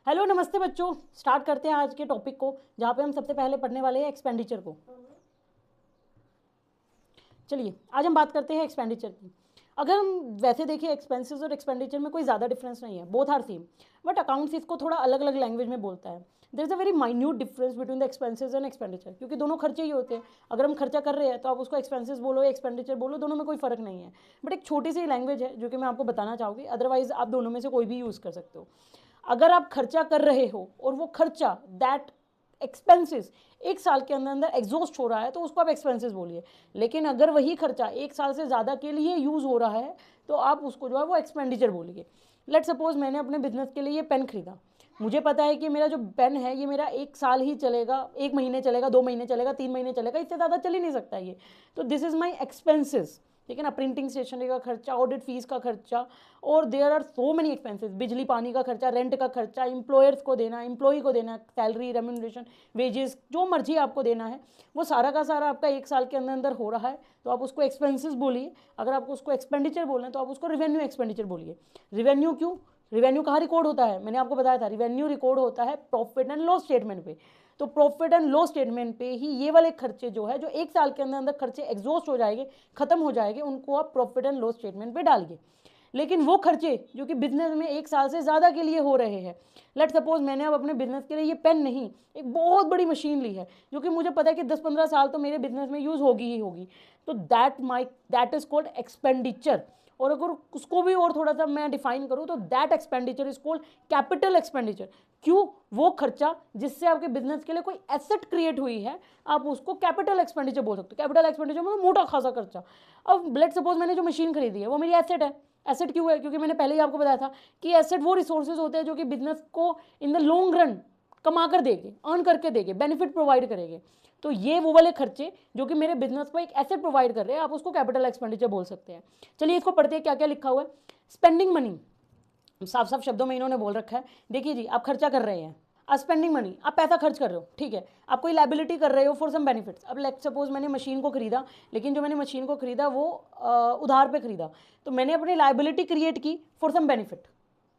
Hello नमस्ते बच्चों, start करते हैं आज के टॉपिक को, जहाँ पे हम सबसे पहले पढ़ने वाले हैं एक्सपेंडिचर को। चलिए आज हम बात करते हैं एक्सपेंडिचर की। अगर हम वैसे देखें एक्सपेंसेस और एक्सपेंडिचर में कोई ज़्यादा डिफरेंस नहीं है, both are same, but accounts इसको थोड़ा अलग अलग लैंग्वेज में बोलता है। There is a very minute difference between the expenses and expenditure, क्योंकि दोनों खर्चे ही होते हैं। अगर हम खर्चा कर रहे हैं तो आप उसको एक्सपेंसेस बोलो या एक्सपेंडिचर बोलो, दोनों में कोई फ़र्क नहीं है। बट एक छोटी सी लैंग्वेज है जो कि मैं आपको बताना चाहूँगी, अदरवाइज आप दोनों में से कोई भी यूज़ कर सकते हो। अगर आप खर्चा कर रहे हो और वो खर्चा दैट एक्सपेंसेस एक साल के अंदर अंदर एग्जॉस्ट हो रहा है तो उसको आप एक्सपेंसेस बोलिए। लेकिन अगर वही खर्चा एक साल से ज़्यादा के लिए यूज़ हो रहा है तो आप उसको जो है वो एक्सपेंडिचर बोलिए। लेट सपोज मैंने अपने बिजनेस के लिए ये पेन खरीदा। मुझे पता है कि मेरा जो पेन है ये मेरा एक साल ही चलेगा, 1 महीने चलेगा, 2 महीने चलेगा, 3 महीने चलेगा, इससे ज़्यादा चल ही नहीं सकता ये। तो दिस इज़ माई एक्सपेंसेस, ठीक है ना। प्रिंटिंग स्टेशनरी का खर्चा, ऑडिट फीस का खर्चा, और there are so many expenses, बिजली पानी का खर्चा, रेंट का खर्चा, एम्प्लॉयर्स को देना, एम्प्लॉई को देना, सैलरी, रेम्यूनरेशन, वेजेस, जो मर्जी आपको देना है वो सारा का सारा आपका एक साल के अंदर अंदर हो रहा है तो आप उसको एक्सपेंसेस बोलिए। अगर आपको उसको एक्सपेंडिचर बोलना है तो आप उसको रिवेन्यू एक्सपेंडिचर बोलिए। रिवेन्यू क्यों? रिवेन्यू कहाँ रिकॉर्ड होता है? मैंने आपको बताया था, रिवेन्यू रिकॉर्ड होता है प्रॉफिट एंड लॉस स्टेटमेंट पे। तो प्रॉफिट एंड लॉस स्टेटमेंट पे ही ये वाले खर्चे जो है, जो एक साल के अंदर अंदर खर्चे एग्जॉस्ट हो जाएंगे, खत्म हो जाएंगे, उनको आप प्रॉफिट एंड लॉस स्टेटमेंट पे डालिए। लेकिन वो खर्चे जो कि बिजनेस में एक साल से ज़्यादा के लिए हो रहे हैं, लेट सपोज मैंने अब अपने बिजनेस के लिए ये पेन नहीं, एक बहुत बड़ी मशीन ली है जो कि मुझे पता है कि 10-15 साल तो मेरे बिजनेस में यूज़ होगी ही होगी, तो दैट इज़ कॉल्ड एक्सपेंडिचर। और अगर उसको भी और थोड़ा सा मैं डिफाइन करूँ तो that expenditure is called capital expenditure. क्यों? वो खर्चा जिससे आपके बिजनेस के लिए कोई एसेट क्रिएट हुई है, आप उसको कैपिटल एक्सपेंडिचर बोल सकते हो। कैपिटल एक्सपेंडिचर मतलब मोटा खासा खर्चा। अब लेट सपोज मैंने जो मशीन खरीदी है वो मेरी एसेट है। एसेट क्यों है? क्योंकि मैंने पहले ही आपको बताया था कि एसेट वो रिसोर्सेज होते हैं जो कि बिजनेस को इन द लॉन्ग रन कमा कर देंगे, अर्न करके देंगे, बेनिफिट प्रोवाइड करेंगे। तो ये वो वाले खर्चे जो कि मेरे बिजनेस को एक एसेट प्रोवाइड कर रहे हैं, आप उसको कैपिटल एक्सपेंडिचर बोल सकते हैं। चलिए इसको पढ़ते हैं क्या क्या लिखा हुआ है। स्पेंडिंग मनी, साफ साफ शब्दों में इन्होंने बोल रखा है। देखिए जी, आप खर्चा कर रहे हैं, स्पेंडिंग मनी, आप पैसा खर्च कर रहे हो, ठीक है। आप कोई लाइबिलिटी कर रहे हो फॉर सम बेनिफिट्स। अब लेट सपोज मैंने मशीन को खरीदा, लेकिन जो मैंने मशीन को खरीदा वो उधार पे खरीदा, तो मैंने अपनी लाइबिलिटी क्रिएट की फॉर सम बेनिफिट,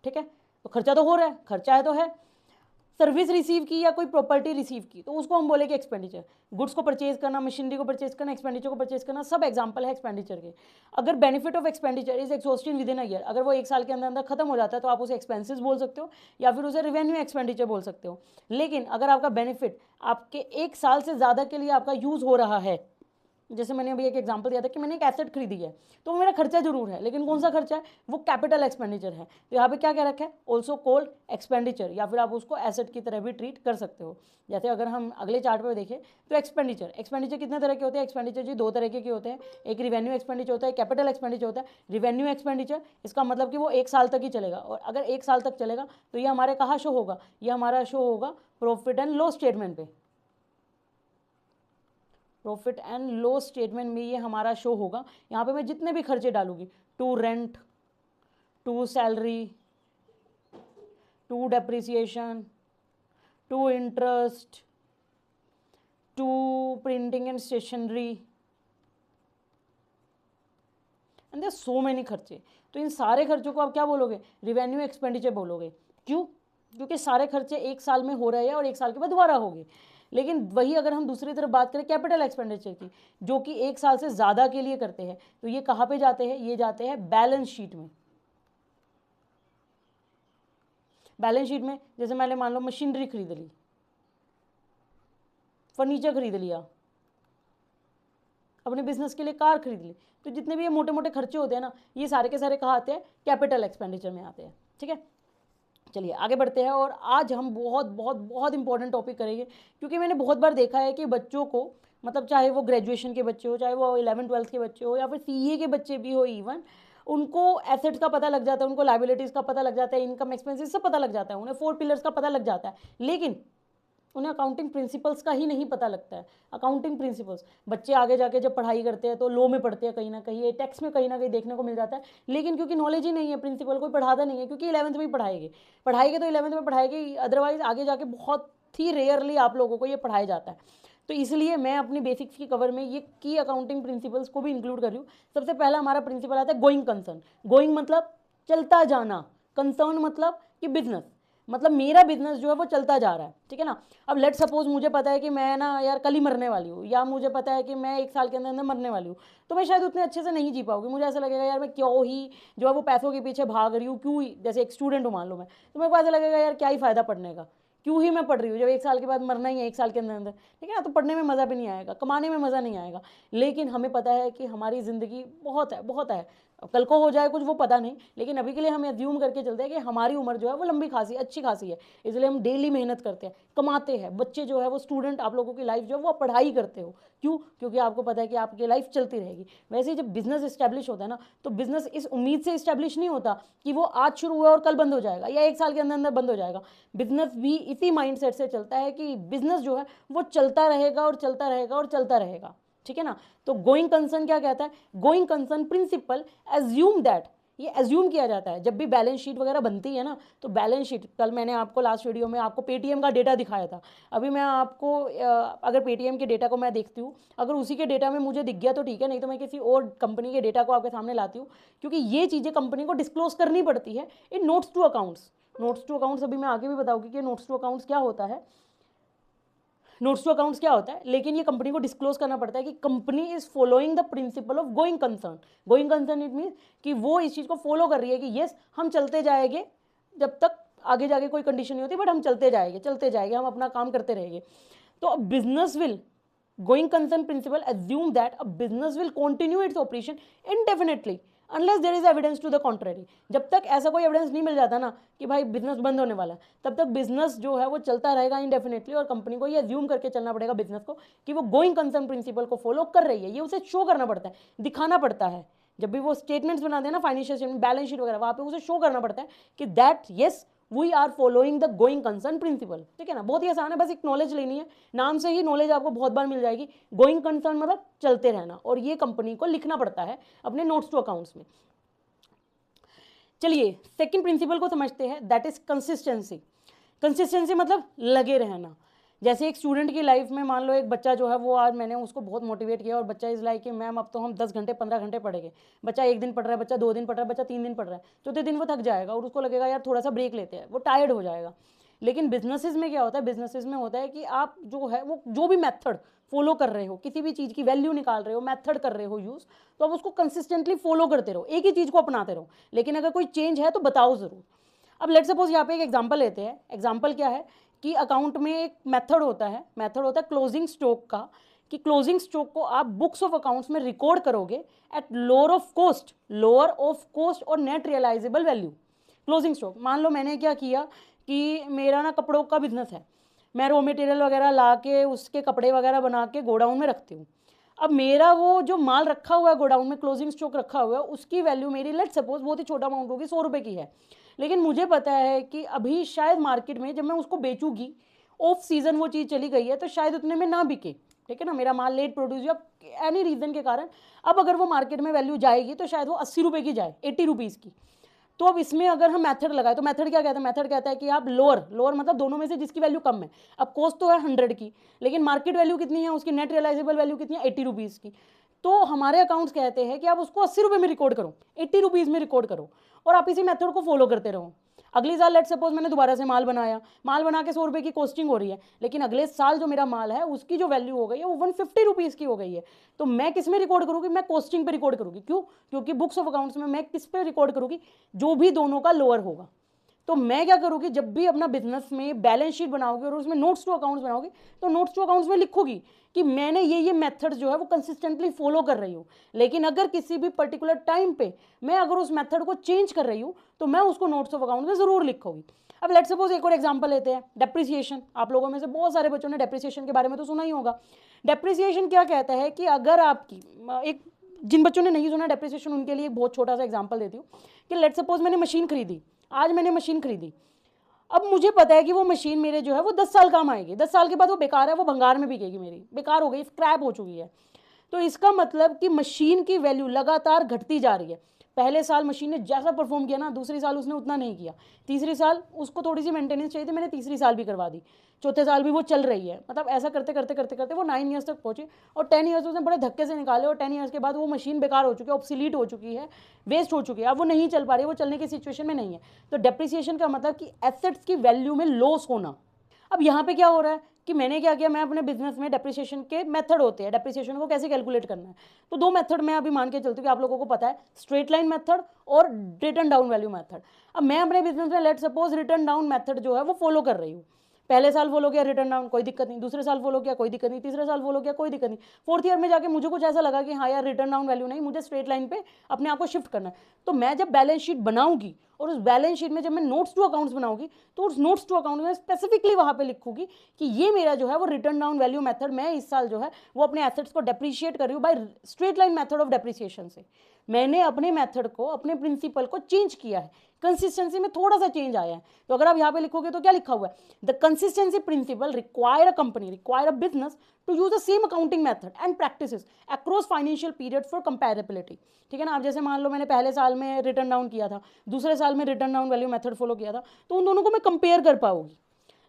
ठीक है। तो खर्चा तो हो रहा है, खर्चा है तो है। सर्विस रिसीव की या कोई प्रॉपर्टी रिसीव की तो उसको हम बोलेंगे एक्सपेंडिचर। गुड्स को परचेज करना, मशीनरी को परचेज करना, एक्सपेंडिचर को परचेज करना, सब एग्जांपल है एक्सपेंडिचर के। अगर benefit of expenditure is exhausted with in a year, अगर वो एक साल के अंदर अंदर खत्म हो जाता है तो आप उसे एक्सपेंसेस बोल सकते हो या फिर उसे रिवेन्यू एक्सपेंडिचर बोल सकते हो। लेकिन अगर आपका बेनिफिट आपके एक साल से ज़्यादा के लिए आपका यूज़ हो रहा है, जैसे मैंने अभी एक एग्जांपल दिया था कि मैंने एक एसेट खरीदी है, तो वो मेरा खर्चा जरूर है, लेकिन कौन सा खर्चा है? वो कैपिटल एक्सपेंडिचर है। तो यहाँ पे क्या क्या रखा है? ऑल्सो कॉल्ड एक्सपेंडिचर, या फिर आप उसको एसेट की तरह भी ट्रीट कर सकते हो। जैसे अगर हम अगले चार्ट पर देखें तो एक्सपेंडिचर कितने तरह के होते हैं? एक्सपेंडिचर जी 2 तरह के होते हैं। एक रिवेन्यू एक्सपेंडिचर होता है, कैपिटल एक्सपेंडिचर होता है। रिवेन्यू एक्सपेंडिचर इसका मतलब कि वो एक साल तक ही चलेगा, और अगर एक साल तक चलेगा तो ये हमारे कहाँ शो होगा? ये हमारा शो होगा प्रॉफिट एंड लॉस स्टेटमेंट पे। प्रॉफिट एंड लॉस स्टेटमेंट में ये हमारा शो होगा। यहाँ पे मैं जितने भी खर्चे डालूंगी, to rent, to salary, to depreciation, to interest, to printing and stationery, and there so many खर्चे। तो इन सारे खर्चों को आप क्या बोलोगे? रिवेन्यू एक्सपेंडिचर बोलोगे। क्यों? क्योंकि सारे खर्चे एक साल में हो रहे हैं और एक साल के बाद दोबारा होंगे। लेकिन वही अगर हम दूसरी तरफ बात करें कैपिटल एक्सपेंडिचर की, जो कि एक साल से ज़्यादा के लिए करते हैं, तो ये कहाँ पे जाते हैं? ये जाते हैं बैलेंस शीट में। बैलेंस शीट में जैसे मैंने मान लो मशीनरी खरीद ली, फर्नीचर खरीद लिया, अपने बिजनेस के लिए कार खरीद ली, तो जितने भी ये मोटे मोटे खर्चे होते हैं ना, ये सारे के सारे कहाँ आते हैं? कैपिटल एक्सपेंडिचर में आते हैं, ठीक है। चलिए आगे बढ़ते हैं, और आज हम बहुत बहुत बहुत इंपॉर्टेंट टॉपिक करेंगे, क्योंकि मैंने बहुत बार देखा है कि बच्चों को, मतलब चाहे वो ग्रेजुएशन के बच्चे हो, चाहे वो 11th-12th के बच्चे हो, या फिर सीए के बच्चे भी हो, इवन उनको एसेट्स का पता लग जाता है, उनको लाइबिलिटीज़ का पता लग जाता है, इनकम एक्सपेंसेस सब पता लग जाता है, उन्हें 4 पिलर्स का पता लग जाता है, लेकिन उन्हें अकाउंटिंग प्रिंसिपल्स का ही नहीं पता लगता है। अकाउंटिंग प्रिंसिपल्स बच्चे आगे जाके जब पढ़ाई करते हैं तो लॉ में पढ़ते हैं, कहीं ना कहीं टैक्स में कहीं ना कहीं देखने को मिल जाता है, लेकिन क्योंकि नॉलेज ही नहीं है, प्रिंसिपल कोई पढ़ाता नहीं है, क्योंकि 11th में ही पढ़ाएंगे तो 11th में पढ़ाएंगे, अदरवाइज आगे जाके बहुत ही रेयरली आप लोगों को ये पढ़ाया जाता है। तो इसलिए मैं अपनी बेसिक्स की कवर में ये की अकाउंटिंग प्रिंसिपल्स को भी इंक्लूड कर रही हूँ। सबसे पहला हमारा प्रिंसिपल आता है गोइंग कंसर्न। गोइंग मतलब चलता जाना, कंसर्न मतलब कि बिजनेस। मतलब मेरा बिजनेस जो है वो चलता जा रहा है, ठीक है ना। अब लेट सपोज मुझे पता है कि मैं ना यार कल ही मरने वाली हूँ, या मुझे पता है कि मैं 1 साल के अंदर अंदर मरने वाली हूँ, तो मैं शायद उतने अच्छे से नहीं जी पाऊंगी। मुझे ऐसा लगेगा यार मैं क्यों ही जो है वो पैसों के पीछे भाग रही हूँ, क्यों ही, जैसे एक स्टूडेंट हूँ मान लो मैं, तो मेरे को ऐसा लगेगा यार क्या ही फायदा पढ़ने का, क्यों ही मैं पढ़ रही हूँ जब 1 साल के बाद मरना ही है, 1 साल के अंदर अंदर, ठीक है ना। तो पढ़ने में मज़ा भी नहीं आएगा, कमाने में मज़ा नहीं आएगा। लेकिन हमें पता है कि हमारी ज़िंदगी बहुत है, बहुत है, कल को हो जाए कुछ वो पता नहीं, लेकिन अभी के लिए हम एज्यूम करके चलते हैं कि हमारी उम्र जो है वो लंबी खासी अच्छी खासी है, इसलिए हम डेली मेहनत करते हैं, कमाते हैं। बच्चे जो है वो स्टूडेंट, आप लोगों की लाइफ जो है वो पढ़ाई करते हो, क्यों? क्योंकि आपको पता है कि आपकी लाइफ चलती रहेगी। वैसे ही जब बिजनेस इस्टेब्लिश होता है ना, तो बिजनेस इस उम्मीद से इस्टेब्लिश नहीं होता कि वो आज शुरू हुआ और कल बंद हो जाएगा या 1 साल के अंदर अंदर बंद हो जाएगा। बिजनेस भी इसी माइंडसेट से चलता है कि बिजनेस जो है वो चलता रहेगा और चलता रहेगा और चलता रहेगा, ठीक है ना। तो गोइंग कंसर्न क्या कहता है? Going concern principle assume that, ये एज्यूम किया जाता है जब भी बैलेंस शीट वगैरह बनती है ना, तो बैलेंस शीट, कल मैंने आपको लास्ट वीडियो में आपको पेटीएम का डेटा दिखाया था, अभी मैं आपको अगर पेटीएम के डेटा को मैं देखती हूँ, अगर उसी के डेटा में मुझे दिख गया तो ठीक है, नहीं तो मैं किसी और कंपनी के डेटा को आपके सामने लाती हूँ, क्योंकि ये चीज़ें कंपनी को डिस्क्लोज करनी पड़ती है in notes to accounts. Notes to accounts अभी मैं आगे भी बताऊँगी कि नोट्स टू अकाउंट्स क्या होता है, नोट्स टू अकाउंट्स क्या होता है, लेकिन ये कंपनी को डिस्क्लोज करना पड़ता है कि company is following the principle of going concern. Going concern it means कि वो इस चीज़ को फॉलो कर रही है कि येस हम चलते जाएंगे, जब तक आगे जाके कोई कंडीशन नहीं होती, बट हम चलते जाएंगे, हम अपना काम करते रहेंगे। तो business will, going concern principle assume that a business will continue its operation indefinitely unless there is evidence to the contrary. जब तक ऐसा कोई एविडेंस नहीं मिल जाता ना कि भाई बिजनेस बंद होने वाला है, तब तक बिजनेस जो है वो चलता रहेगा इंडेफिनेटली, और कंपनी को ये एज्यूम करके चलना पड़ेगा बिजनेस को कि वो गोइंग कंसर्न प्रिंसिपल को फॉलो कर रही है। ये उसे शो करना पड़ता है, दिखाना पड़ता है। जब भी वो स्टेटमेंट्स बनाते हैं ना, फाइनेंशियल स्टेटमेंट, बैलेंस शीट वगैरह, वहाँ पे उसे शो करना पड़ता है कि that yes we are following the going concern principle, ठीक है ना। बहुत ही आसान है, बस एक नॉलेज लेनी है, नाम से ही नॉलेज आपको बहुत बार मिल जाएगी। गोइंग कंसर्न मतलब चलते रहना, और ये कंपनी को लिखना पड़ता है अपने नोट्स टू अकाउंट्स में। चलिए सेकंड प्रिंसिपल को समझते हैं, दैट इज कंसिस्टेंसी। कंसिस्टेंसी मतलब लगे रहना। जैसे एक स्टूडेंट की लाइफ में मान लो एक बच्चा जो है वो, आज मैंने उसको बहुत मोटिवेट किया और बच्चा इज लाइक कि मैम अब तो हम 10 घंटे 15 घंटे पढ़ेंगे। बच्चा 1 दिन पढ़ रहा है, बच्चा 2 दिन पढ़ रहा है, बच्चा 3 दिन पढ़ रहा है, चौथे दिन वो थक जाएगा और उसको लगेगा यार थोड़ा सा ब्रेक लेते हैं, वो टायर्ड हो जाएगा। लेकिन बिजनेसेस में क्या होता है? बिजनेसेस में होता है कि आप जो है वो जो भी मेथड फॉलो कर रहे हो, किसी भी चीज़ की वैल्यू निकाल रहे हो, मेथड कर रहे हो यूज़, तो आप उसको कंसिस्टेंटली फॉलो करते रहो, एक ही चीज़ को अपनाते रहो। लेकिन अगर कोई चेंज है तो बताओ ज़रूर। अब लेट सपोज यहाँ पे एक एग्जांपल लेते हैं। एग्जांपल क्या है कि अकाउंट में एक मेथड होता है क्लोजिंग स्टॉक का, कि क्लोजिंग स्टॉक को आप बुक्स ऑफ अकाउंट्स में रिकॉर्ड करोगे एट लोअर ऑफ कॉस्ट और net realisable value. Closing stock, मान लो मैंने क्या किया कि मेरा ना कपड़ों का बिजनेस है, मैं रॉ मटेरियल वगैरह ला के उसके कपड़े वगैरह बना के गोडाउन में रखती हूँ। अब मेरा वो जो माल रखा हुआ है गोडाउन में, क्लोजिंग स्टॉक रखा हुआ है, उसकी वैल्यू मेरी लेट सपोज बहुत ही छोटा अमाउंट होगी, 100 रुपये की है। लेकिन मुझे पता है कि अभी शायद मार्केट में जब मैं उसको बेचूंगी, ऑफ सीजन वो चीज़ चली गई है, तो शायद उतने में ना बिके, ठीक है ना, मेरा माल लेट प्रोड्यूस या एनी रीज़न के कारण। अब अगर वो मार्केट में वैल्यू जाएगी तो शायद वो 80 रुपये की जाए, 80 रुपीज़ की। तो अब इसमें अगर हम मेथड लगाए तो मेथड क्या कहता है? मेथड कहता है कि आप लोअर मतलब दोनों में से जिसकी वैल्यू कम है। अब कॉस्ट तो है 100 की, लेकिन मार्केट वैल्यू कितनी है उसकी, नेट रियलाइजेबल वैल्यू कितनी है, 80 रुपीज़ की। तो हमारे अकाउंट्स कहते हैं कि आप उसको 80 रुपये में रिकॉर्ड करो, 80 रुपीज़ में रिकॉर्ड करो, और आप इसी मेथड को फॉलो करते रहो। अगली साल लेट सपोज मैंने दोबारा से माल बना के 100 रुपये की कॉस्टिंग हो रही है, लेकिन अगले साल जो मेरा माल है उसकी जो वैल्यू हो गई है वो 150 रुपीज़ की हो गई है। तो मैं किस में रिकॉर्ड करूँगी? मैं कॉस्टिंग पे रिकॉर्ड करूँगी। क्यों? क्योंकि बुक्स ऑफ अकाउंट्स में मैं किस पे रिकॉर्ड करूँगी? जो भी दोनों का लोअर होगा। तो मैं क्या करूँगी, जब भी अपना बिजनेस में बैलेंस शीट बनाओगे और उसमें नोट्स टू अकाउंट्स बनाओगे, तो नोट्स टू अकाउंट्स में लिखोगी कि मैंने ये मेथड जो है वो कंसिस्टेंटली फॉलो कर रही हूँ। लेकिन अगर किसी भी पर्टिकुलर टाइम पे मैं अगर उस मेथड को चेंज कर रही हूँ, तो मैं उसको नोट्स ऑफ अकाउंट में ज़रूर लिखूंगी। अब लेट सपोज एक और एग्जांपल लेते हैं, डेप्रिसिएशन। आप लोगों में से बहुत सारे बच्चों ने डेप्रिसिएशन के बारे में तो सुना ही होगा। डेप्रिसिएशन क्या कहता है कि अगर आपकी एक, जिन बच्चों ने नहीं सुना डेप्रिसिएशन उनके लिए एक बहुत छोटा सा एग्जांपल देती हूँ कि लेट सपोज मैंने मशीन खरीदी, आज मैंने मशीन खरीदी। अब मुझे पता है कि वो मशीन मेरे जो है वो 10 साल काम आएगी, 10 साल के बाद वो बेकार है, वो भंगार में बिकेगी, मेरी बेकार हो गई, स्क्रैप हो चुकी है। तो इसका मतलब कि मशीन की वैल्यू लगातार घटती जा रही है। पहले साल मशीन ने जैसा परफॉर्म किया ना, दूसरी साल उसने उतना नहीं किया, तीसरी साल उसको थोड़ी सी मेंटेनेंस चाहिए थी, मैंने तीसरी साल भी करवा दी, चौथे साल भी वो चल रही है। मतलब ऐसा करते करते करते करते वो 9 ईयर्स तक पहुंची, और 10 ईयर्स उसने बड़े धक्के से निकाले, और 10 ईयर्स के बाद वो मशीन बेकार हो चुकी है, ऑब्सोलीट हो चुकी है, वेस्ट हो चुकी है, अब वो नहीं चल पा रही है, वो चलने की सिचुएशन में नहीं है। तो डेप्रिसिएशन का मतलब कि एसेट्स की वैल्यू में लॉस होना। अब यहाँ पे क्या हो रहा है कि मैंने क्या किया, मैं अपने बिजनेस में डेप्रिसिएशन के मेथड होते हैं, डेप्रिसिएशन को कैसे कैलकुलेट करना है, तो 2 मेथड मैं अभी मान के चलती हूँ कि आप लोगों को पता है, स्ट्रेट लाइन मेथड और रिटर्न डाउन वैल्यू मेथड। अब मैं अपने बिजनेस में let suppose return down method जो है वो फॉलो कर रही हूँ। पहले साल फॉलो किया रिटर्न डाउन, कोई दिक्कत नहीं, दूसरे साल फॉलो किया कोई दिक्कत नहीं, तीसरे साल फॉलो किया कोई दिक्कत नहीं, फोर्थ ईयर में जाके मुझे कुछ ऐसा लगा कि हाँ यार रिटर्न डाउन वैल्यू नहीं, मुझे स्ट्रेट लाइन पे अपने आप को शिफ्ट करना है। तो मैं जब बैलेंस शीट बनाऊंगी और उस बैलेंस शीट में जब मैं नोट्स टू अकाउंट्स बनाऊंगी, तो उस नोट्स टू अकाउंट में स्पेसिफिकली वहां पे लिखूंगी कि ये मेरा जो है वो रिटर्न डाउन वैल्यू मेथड, मैं इस साल जो है वो अपने एसेट्स को डेप्रिशिएट कर रही हूँ by straight line method of depreciation से। मैंने अपने मेथड को, अपने प्रिंसिपल को चेंज किया है, कंसिस्टेंसी में थोड़ा सा चेंज आया है। तो अगर आप यहाँ पे लिखोगे तो क्या लिखा हुआ है, the consistency principle require a company, require a business to use the same accounting method and practices across financial period for comparability. ठीक है ना। आप जैसे मान लो मैंने पहले साल में रिटर्न डाउन किया था, दूसरे साल में return down value method follow किया था, तो उन दोनों को मैं कंपेयर कर पाऊंगी।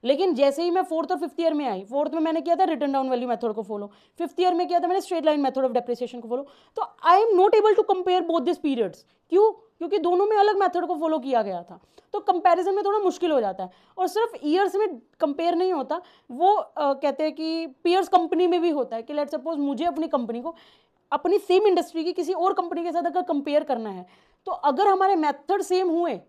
लेकिन जैसे ही मैं फोर्थ और फिफ्थ ईयर में आई, फोर्थ में मैंने किया था रिटर्न डाउन वैल्यू मेथड को फॉलो, फिफ्थ ईयर में किया था मैंने straight line method of depreciation को फॉलो, तो I am not able to compare both this periods. क्यों? क्योंकि दोनों में अलग मेथड को फॉलो किया गया था, तो कंपैरिजन में थोड़ा मुश्किल हो जाता है। और सिर्फ ईयर्स में कंपेयर नहीं होता, वो कहते हैं कि पीयर्स कंपनी में भी होता है कि लेट सपोज मुझे अपनी कंपनी को अपनी सेम इंडस्ट्री की किसी और कंपनी के साथ अगर कंपेयर करना है, तो अगर हमारे मेथड सेम हुए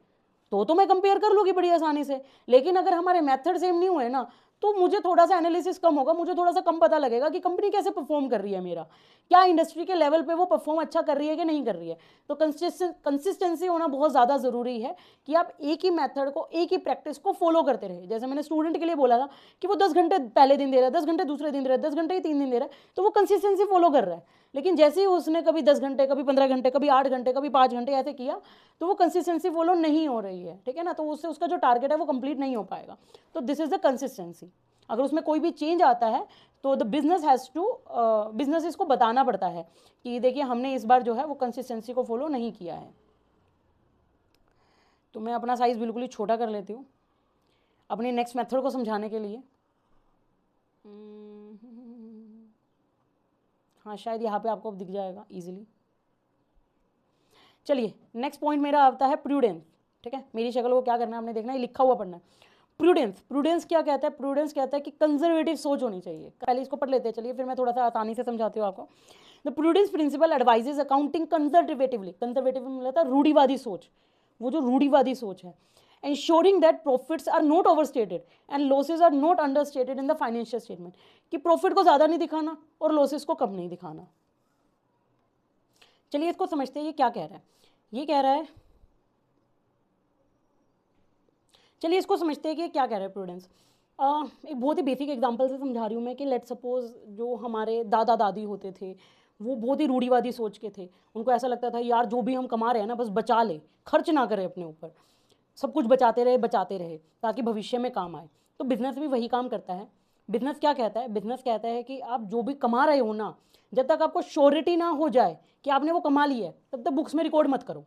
तो मैं कंपेयर कर लूँगी बड़ी आसानी से। लेकिन अगर हमारे मेथड सेम नहीं हुए ना, तो मुझे थोड़ा सा एनालिसिस कम होगा, मुझे थोड़ा सा कम पता लगेगा कि कंपनी कैसे परफॉर्म कर रही है, मेरा क्या इंडस्ट्री के लेवल पे वो परफॉर्म अच्छा कर रही है कि नहीं कर रही है। तो कंसिस्टेंसी होना बहुत ज़्यादा ज़रूरी है कि आप एक ही मेथड को, एक ही प्रैक्टिस को फॉलो करते रहे। जैसे मैंने स्टूडेंट के लिए बोला था कि वो 10 घंटे पहले दिन दे रहा है, 10 घंटे दूसरे दिन दे रहा है, 10 घंटे ही 3 दिन दे रहा है, तो वो कंसिस्टेंसी फॉलो कर रहा है। लेकिन जैसे ही उसने कभी 10 घंटे, कभी 15 घंटे, कभी 8 घंटे, कभी 5 घंटे ऐसे किया, तो वो कंसिस्टेंसी फॉलो नहीं हो रही है। ठीक है ना। तो उससे उसका जो टारगेट है वो कंप्लीट नहीं हो पाएगा। तो दिस इज द कंसिस्टेंसी। अगर उसमें कोई भी चेंज आता है तो the business has to, business इसको बताना पड़ता है कि देखिए हमने इस बार जो है वो कंसिस्टेंसी को फॉलो नहीं किया है। तो मैं अपना साइज बिल्कुल ही छोटा कर लेती हूँ अपने नेक्स्ट मेथड को समझाने के लिए। हाँ, शायद यहाँ पे आपको दिख जाएगा इजीली। चलिए, नेक्स्ट पॉइंट मेरा आता है प्रूडेंस। ठीक है, मेरी शक्ल को क्या करना है आपने देखना है, लिखा हुआ पढ़ना है। प्रूडेंस, प्रूडेंस क्या कहता है? प्रूडेंस कहता है कि कंजर्वेटिव सोच होनी चाहिए। पहले इसको पढ़ लेते हैं, चलिए, फिर मैं थोड़ा सा आसानी से समझाती हूँ आपको। The prudence principle advises accounting conservatively. Conservative मतलब रूढ़िवादी सोच, वो जो रूढ़िवादी सोच है। ensuring that profits are not overstated and losses are not understated in the financial statement, कि प्रॉफिट को ज़्यादा नहीं दिखाना और लॉसेस को कम नहीं दिखाना। चलिए इसको समझते हैं ये क्या कह रहा है। ये कह रहा है, चलिए इसको समझते हैं कि क्या कह रहा है प्रूडेंस। एक बहुत ही बेसिक एग्जांपल से समझा रही हूँ मैं कि लेट सपोज जो हमारे दादा दादी होते थे वो बहुत ही रूढ़िवादी सोच के थे। उनको ऐसा लगता था यार जो भी हम कमा रहे हैं ना बस बचा ले, खर्च ना करें अपने ऊपर, सब कुछ बचाते रहे ताकि भविष्य में काम आए। तो बिजनेस भी वही काम करता है। बिजनेस क्या कहता है? बिजनेस कहता है कि आप जो भी कमा रहे हो ना, जब तक आपको श्योरिटी ना हो जाए कि आपने वो कमा लिया है तब तक बुक्स में रिकॉर्ड मत करो।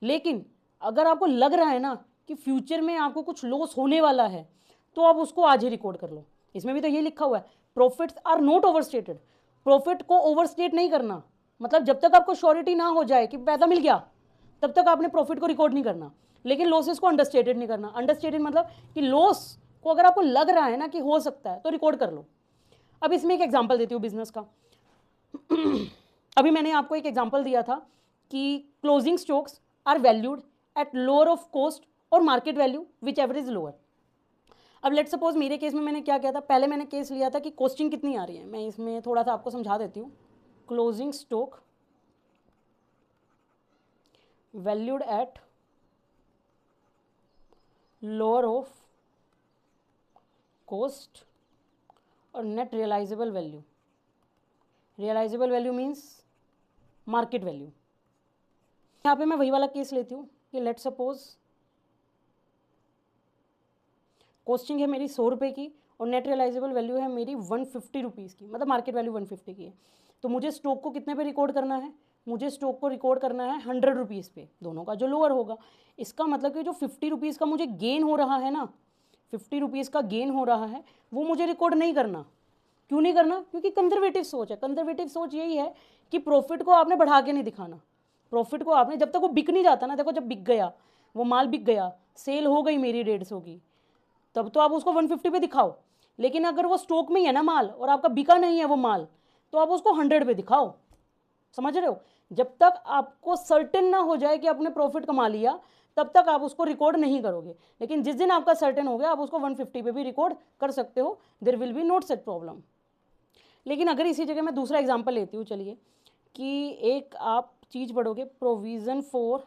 लेकिन अगर आपको लग रहा है ना कि फ्यूचर में आपको कुछ लॉस होने वाला है तो आप उसको आज ही रिकॉर्ड कर लो। इसमें भी तो ये लिखा हुआ है, profits are not overstated. Profit को ओवरस्टेट नहीं करना, मतलब जब तक आपको श्योरिटी ना हो जाए कि पैसा मिल गया तब तक आपने प्रॉफिट को रिकॉर्ड नहीं करना। लेकिन लॉसेस को अंडरस्टेटेड नहीं करना। अंडरस्टेटेड मतलब कि लॉस को अगर आपको लग रहा है ना कि हो सकता है तो रिकॉर्ड कर लो। अब इसमें एक एग्जांपल देती हूँ बिजनेस का। अभी मैंने आपको एक एग्जांपल दिया था कि closing stocks are valued at lower of cost और market value whichever is lower. अब लेट सपोज मेरे केस में मैंने क्या किया था, पहले मैंने केस लिया था कि कॉस्टिंग कितनी आ रही है। मैं इसमें थोड़ा सा आपको समझा देती हूँ। Closing stock valued at lower of cost और net realisable value. Realisable value means market value. यहाँ पे मैं वही वाला केस लेती हूँ कि लेट सपोज कॉस्टिंग है मेरी 100 रुपये की और नेट रियलाइजेबल वैल्यू है मेरी 150 रुपीज़ की, मतलब मार्केट वैल्यू 150 की है। तो मुझे स्टॉक को कितने पे रिकॉर्ड करना है? मुझे स्टॉक को रिकॉर्ड करना है 100 रुपीज़ पे, दोनों का जो लोअर होगा। इसका मतलब कि जो 50 रुपीज़ का मुझे गेन हो रहा है ना, 50 रुपीज़ का गेन हो रहा है, वो मुझे रिकॉर्ड नहीं करना। क्यों नहीं करना? क्योंकि कंजर्वेटिव सोच है। कंजर्वेटिव सोच यही है कि प्रॉफिट को आपने बढ़ा के नहीं दिखाना। प्रॉफिट को आपने, जब तक वो बिक नहीं जाता ना, देखो जब बिक गया, वो माल बिक गया, सेल हो गई मेरी 150 की, तब तो आप उसको 150 पे दिखाओ। लेकिन अगर वो स्टॉक में ही है ना माल और आपका बिका नहीं है वो माल, तो आप उसको 100 पे दिखाओ। समझ रहे हो? जब तक आपको सर्टेन ना हो जाए कि आपने प्रॉफिट कमा लिया, तब तक आप उसको रिकॉर्ड नहीं करोगे। लेकिन जिस दिन आपका सर्टेन हो गया, आप उसको 150 पे भी रिकॉर्ड कर सकते हो। There will be not such problem. लेकिन अगर इसी जगह मैं दूसरा एग्जांपल लेती हूँ, चलिए, कि एक आप चीज़ पढ़ोगे, प्रोविज़न फॉर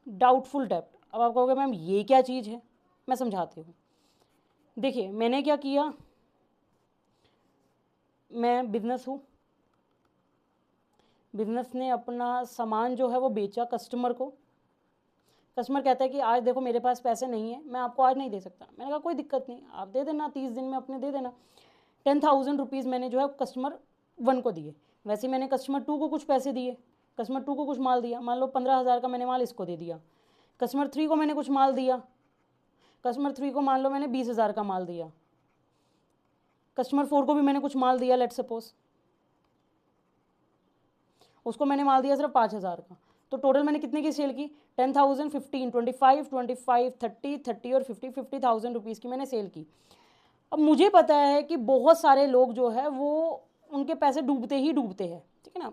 डाउटफुल डेब्ट। अब आप कहोगे मैम ये क्या चीज़ है? मैं समझाती हूँ। देखिए मैंने क्या किया, मैं बिजनेस हूँ, बिजनेस ने अपना सामान जो है वो बेचा कस्टमर को। कस्टमर कहता है कि आज देखो मेरे पास पैसे नहीं है, मैं आपको आज नहीं दे सकता। मैंने कहा कोई दिक्कत नहीं, आप दे देना, 30 दिन में अपने दे देना। 10,000 रुपीज़ मैंने जो है कस्टमर 1 को दिए। वैसे मैंने कस्टमर 2 को कुछ पैसे दिए, कस्टमर 2 को कुछ माल दिया। मान लो 15,000 का मैंने माल इसको दे दिया। कस्टमर 3 को मैंने कुछ माल दिया, कस्टमर 3 को मान लो मैंने 20,000 का माल दिया। कस्टमर 4 को भी मैंने कुछ माल दिया, लेट सपोज, उसको मैंने माल दिया सिर्फ 5,000 का। तो टोटल मैंने कितने की सेल की? 10,000, 15, 25, 25, 30, 30 और 50, 50,000 रुपीज़ की मैंने सेल की। अब मुझे पता है कि बहुत सारे लोग जो है वो उनके पैसे डूबते ही डूबते हैं, ठीक है ना।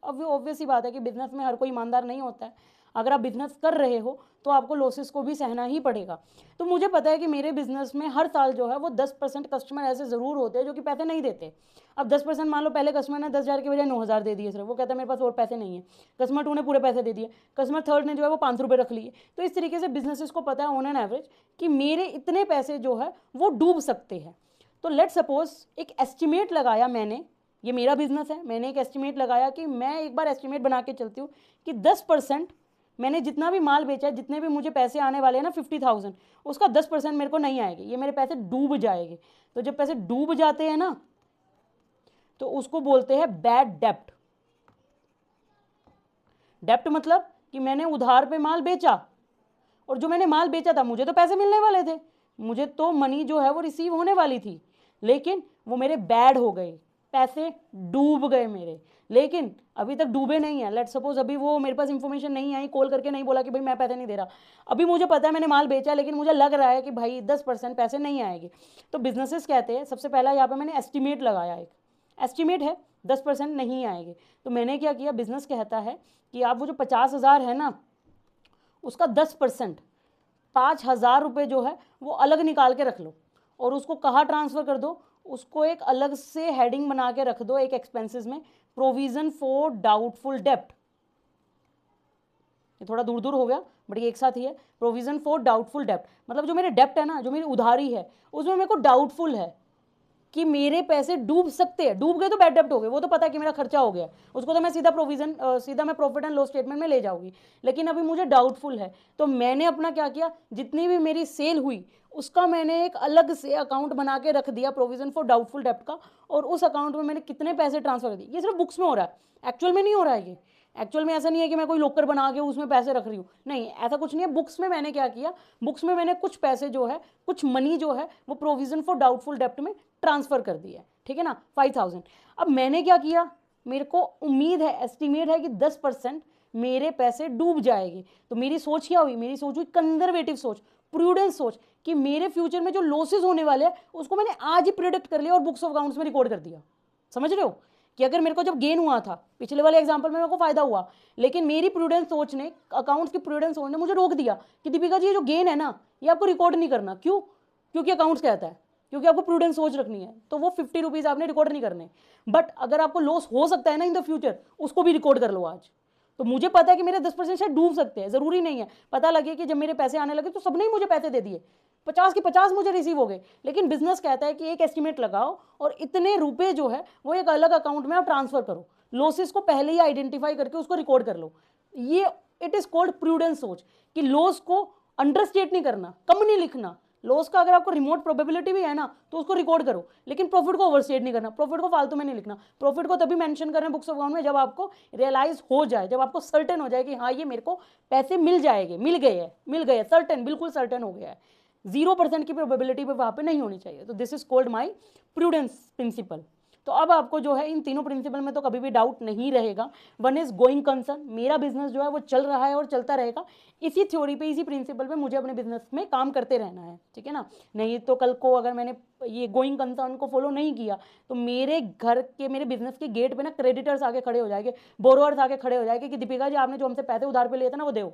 अब वो ऑब्वियस ही बात है कि बिजनेस में हर कोई ईमानदार नहीं होता है। अगर आप बिजनेस कर रहे हो तो आपको लॉसेस को भी सहना ही पड़ेगा। तो मुझे पता है कि मेरे बिजनेस में हर साल जो है वो 10% कस्टमर ऐसे ज़रूर होते हैं जो कि पैसे नहीं देते। अब 10% मान लो पहले कस्टमर ने 10,000 के बजाय 9,000 दे दिए सिर्फ, वो कहता है मेरे पास और पैसे नहीं है। कस्टमर 2 ने पूरे पैसे दे दिए, कस्टमर 3 ने जो है वो 500 रुपये रख लिए। तो इस तरीके से बिजनेसेस को पता है ऑन एन एवरेज कि मेरे इतने पैसे जो है वो डूब सकते हैं। तो लेट सपोज एक एस्टिमेट लगाया मैंने, ये मेरा बिजनेस है, मैंने एक एस्टिमेट लगाया कि मैं एक बार एस्टिमेट बना के चलती हूँ कि 10% मैंने जितना भी माल बेचा है, जितने भी मुझे पैसे आने वाले हैं ना 50,000, उसका 10% मेरे को नहीं आएगी, ये मेरे पैसे डूब जाएंगे। तो जब पैसे डूब जाते हैं ना, तो उसको बोलते हैं बैड डेप्ट। डेप्ट मतलब कि मैंने उधार पे माल बेचा, और जो मैंने माल बेचा था मुझे तो पैसे मिलने वाले थे, मुझे तो मनी जो है वो रिसीव होने वाली थी, लेकिन वो मेरे बैड हो गए, पैसे डूब गए मेरे। लेकिन अभी तक डूबे नहीं है। लेट सपोज अभी वो मेरे पास इंफॉर्मेशन नहीं आई, कॉल करके नहीं बोला कि भाई मैं पैसे नहीं दे रहा। अभी मुझे पता है मैंने माल बेचा, लेकिन मुझे लग रहा है कि भाई 10% पैसे नहीं आएंगे। तो बिजनेसेस कहते हैं, सबसे पहला यहाँ पे मैंने एस्टिमेट लगाया, एक एस्टिमेट है 10% नहीं आएंगे। तो मैंने क्या किया, बिजनेस कहता है कि आप वो जो 50,000 है ना, उसका 10% 5,000 रुपये जो है वो अलग निकाल के रख लो, और उसको कहाँ ट्रांसफ़र कर दो, उसको एक अलग से हेडिंग बना के रख दो एक एक्सपेंसेस में, प्रोविज़न फॉर डाउटफुल डेप्ट। ये थोड़ा दूर दूर हो गया बट ये एक साथ ही है। प्रोविज़न फॉर डाउटफुल डेप्ट मतलब जो मेरे डेप्ट है ना, जो मेरी उधारी है, उसमें मेरे को डाउटफुल है कि मेरे पैसे डूब सकते हैं। डूब गए तो बैड डेप्ट हो गए, वो तो पता है कि मेरा खर्चा हो गया, उसको तो मैं सीधा प्रोविजन सीधा मैं प्रॉफिट एंड लॉस स्टेटमेंट में ले जाऊंगी। लेकिन अभी मुझे डाउटफुल है, तो मैंने अपना क्या किया, जितनी भी मेरी सेल हुई उसका मैंने एक अलग से अकाउंट बना के रख दिया, प्रोविजन फॉर डाउटफुल डेप्ट का, और उस अकाउंट में मैंने कितने पैसे ट्रांसफर कर दिए। ये सिर्फ बुक्स में हो रहा है, एक्चुअल में नहीं हो रहा है। ये एक्चुअल में ऐसा नहीं है कि मैं कोई लॉकर बना के उसमें पैसे रख रही हूँ, नहीं, ऐसा कुछ नहीं है। बुक्स में मैंने क्या किया, बुक्स में मैंने कुछ पैसे जो है, कुछ मनी जो है वो प्रोविजन फॉर डाउटफुल डेप्ट में ट्रांसफर कर दिया है, ठीक है ना, 5,000। अब मैंने क्या किया, मेरे को उम्मीद है, एस्टिमेट है कि 10% मेरे पैसे डूब जाएंगे। तो मेरी सोच क्या हुई, मेरी सोच हुई कंजर्वेटिव सोच, प्रूडेंस सोच, कि मेरे फ्यूचर में जो लॉसेस होने वाले हैं उसको मैंने आज ही प्रिडिक्ट कर लिया और बुक्स ऑफ अकाउंट्स में रिकॉर्ड कर दिया। समझ रहे हो कि अगर मेरे को जब गेन हुआ था पिछले वाले एग्जांपल में मेरे को फायदा हुआ, लेकिन मेरी प्रूडेंस सोच ने, अकाउंट्स की प्रूडेंस सोच ने मुझे रोक दिया कि दीपिका जी ये जो गेन है ना, ये आपको रिकॉर्ड नहीं करना। क्यों? क्योंकि अकाउंट्स कहता है, क्योंकि आपको प्रूडेंस सोच रखनी है, तो वो 50 रुपीज़ आपने रिकॉर्ड नहीं करने। बट अगर आपको लॉस हो सकता है ना इन द फ्यूचर, उसको भी रिकॉर्ड कर लो आज। तो मुझे पता है कि मेरे 10% शायद डूब सकते हैं, जरूरी नहीं है। पता लगे कि जब मेरे पैसे आने लगे तो सबने ही मुझे पैसे दे दिए, 50 के 50 मुझे रिसीव हो गए। लेकिन बिजनेस कहता है कि एक एस्टिमेट लगाओ और इतने रुपए जो है वो एक अलग अकाउंट में आप ट्रांसफर करो, लॉसेस को पहले ही आइडेंटिफाई करके उसको रिकॉर्ड कर लो। ये इट इज कॉल्ड प्रूडेंस सोच, कि लॉस को अंडरस्टेट नहीं करना, कम नहीं लिखना, लॉस का अगर आपको रिमोट प्रोबेबिलिटी भी है ना तो उसको रिकॉर्ड करो, लेकिन प्रॉफिट को ओवरस्टेट नहीं करना, प्रॉफिट को फालतू में नहीं लिखना। प्रॉफिट को तभी मेंशन करना बुक्स ऑफ अकाउंट में जब आपको रियलाइज हो जाए, जब आपको सर्टेन हो जाए कि हाँ ये मेरे को पैसे मिल जाएंगे, मिल गए, सर्टेन, बिल्कुल सर्टेन हो गया है। 0% की प्रोबेबिलिटी पे वहां पे नहीं होनी चाहिए। तो this is called my prudence principle. तो अब आपको जो है इन तीनों प्रिंसिपल में तो कभी भी डाउट नहीं रहेगा। वन इज गोइंग कंसर्न, मेरा बिजनेस जो है वो चल रहा है और चलता रहेगा, इसी थ्योरी पे, इसी प्रिंसिपल पे मुझे अपने बिजनेस में काम करते रहना है, ठीक है ना। नहीं तो कल को अगर मैंने ये गोइंग कंसर्न को फॉलो नहीं किया तो मेरे घर के, मेरे बिजनेस के गेट पे ना क्रेडिटर्स आके खड़े हो जाएंगे, बोरोअर्स आके खड़े हो जाएंगे कि दीपिका जी आपने जो हमसे पैसे उधार पे लिए थे ना वो दो।